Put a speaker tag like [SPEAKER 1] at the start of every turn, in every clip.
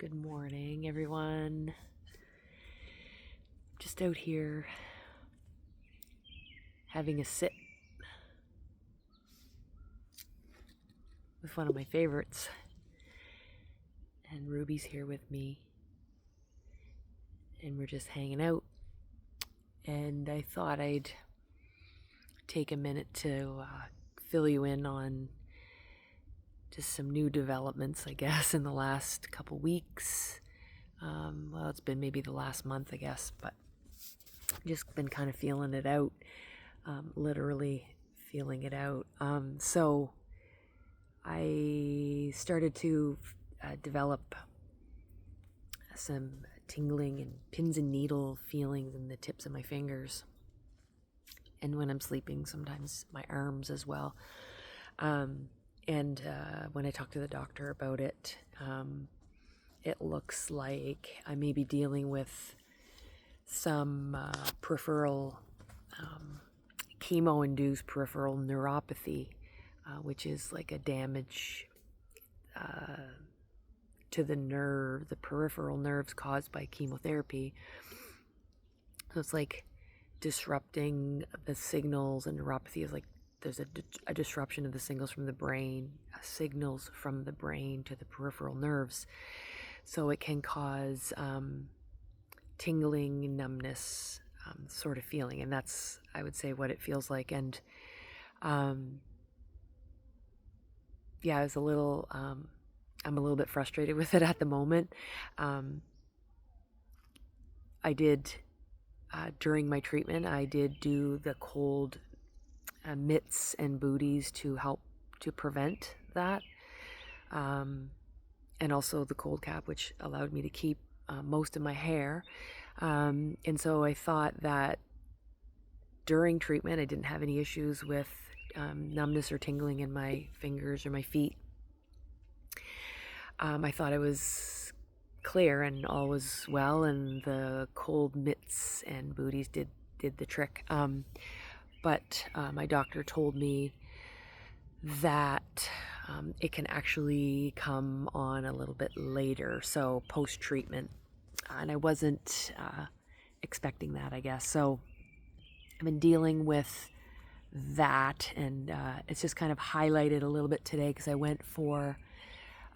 [SPEAKER 1] Good morning, everyone. Just out here having a sit with one of my favorites. And Ruby's here with me. And we're just hanging out. And I thought I'd take a minute to fill you in on just some new developments, I guess, in the last couple weeks. Well, it's been maybe the last month, I guess, but just been kind of feeling it out, literally feeling it out. So I started to develop some tingling and pins and needle feelings in the tips of my fingers. And when I'm sleeping, sometimes my arms as well. And when I talked to the doctor about it, it looks like I may be dealing with some peripheral, chemo-induced peripheral neuropathy, which is like a damage to the nerve, the peripheral nerves caused by chemotherapy. So it's like disrupting the signals, and neuropathy is like there's a disruption of the signals from the brain, to the peripheral nerves. So it can cause tingling, numbness, sort of feeling, and that's, I would say, what it feels like. And yeah, I was I'm a little bit frustrated with it at the moment. I did, during my treatment, I did do the cold mitts and booties to help to prevent that. And also the cold cap, which allowed me to keep most of my hair. And so I thought that during treatment, I didn't have any issues with numbness or tingling in my fingers or my feet. I thought I was clear and all was well, and the cold mitts and booties did the trick. But my doctor told me that it can actually come on a little bit later, so post-treatment. And I wasn't expecting that, I guess. So I've been dealing with that, and it's just kind of highlighted a little bit today because I went for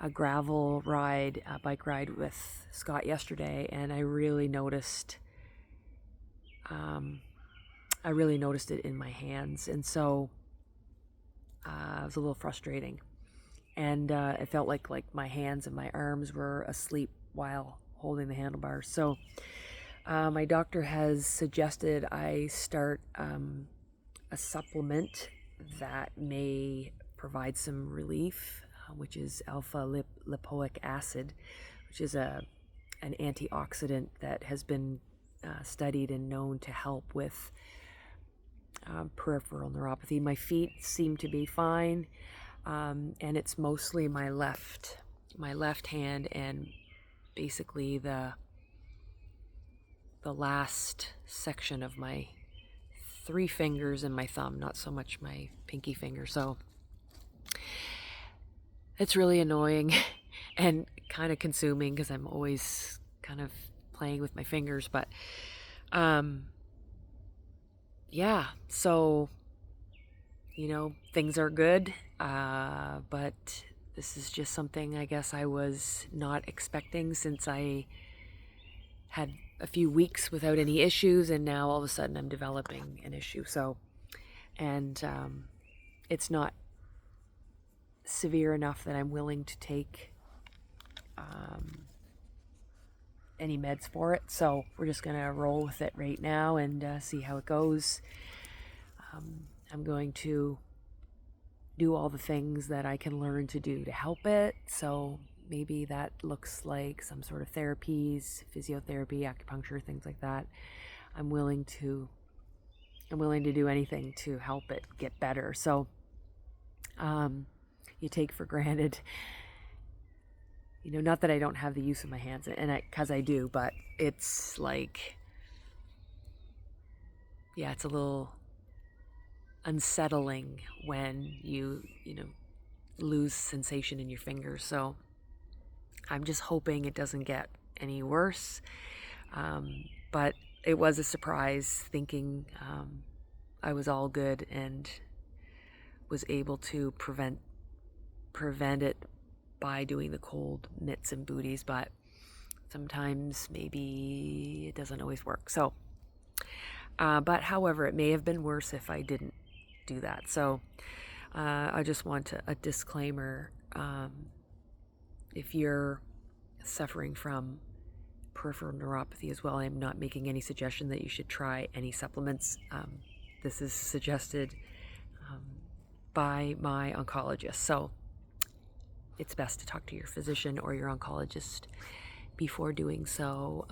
[SPEAKER 1] a gravel ride, a bike ride with Scott yesterday, and I really noticed it in my hands, and so it was a little frustrating, and it felt like my hands and my arms were asleep while holding the handlebars. So my doctor has suggested I start a supplement that may provide some relief, which is alpha lipoic acid, which is an antioxidant that has been studied and known to help with peripheral neuropathy. My feet seem to be fine, and it's mostly my left hand, and basically the last section of my 3 fingers and my thumb, not so much my pinky finger. So it's really annoying and kind of consuming because I'm always kind of playing with my fingers. But yeah, so things are good, but this is just something I guess I was not expecting, since I had a few weeks without any issues, and now all of a sudden I'm developing an issue. So, and it's not severe enough that I'm willing to take any meds for it. So we're just gonna roll with it right now and see how it goes. I'm going to do all the things that I can learn to do to help it. So maybe that looks like some sort of therapies, physiotherapy, acupuncture, things like that. I'm willing to do anything to help it get better. So you take for granted, not that I don't have the use of my hands, and because I do, but it's like, yeah, it's a little unsettling when you lose sensation in your fingers. So I'm just hoping it doesn't get any worse. But it was a surprise, thinking I was all good and was able to prevent it by doing the cold mitts and booties, but sometimes maybe it doesn't always work. So, but however, it may have been worse if I didn't do that. So I just want a disclaimer. If you're suffering from peripheral neuropathy as well, I'm not making any suggestion that you should try any supplements. This is suggested by my oncologist. So it's best to talk to your physician or your oncologist before doing so.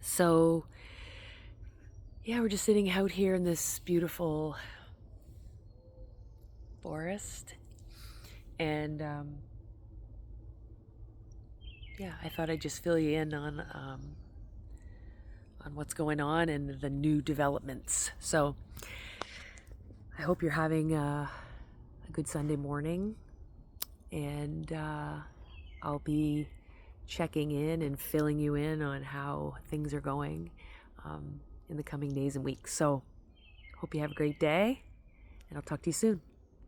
[SPEAKER 1] So yeah, we're just sitting out here in this beautiful forest, and yeah, I thought I'd just fill you in on what's going on and the new developments. So I hope you're having a good Sunday morning, and I'll be checking in and filling you in on how things are going in the coming days and weeks. So hope you have a great day, and I'll talk to you soon.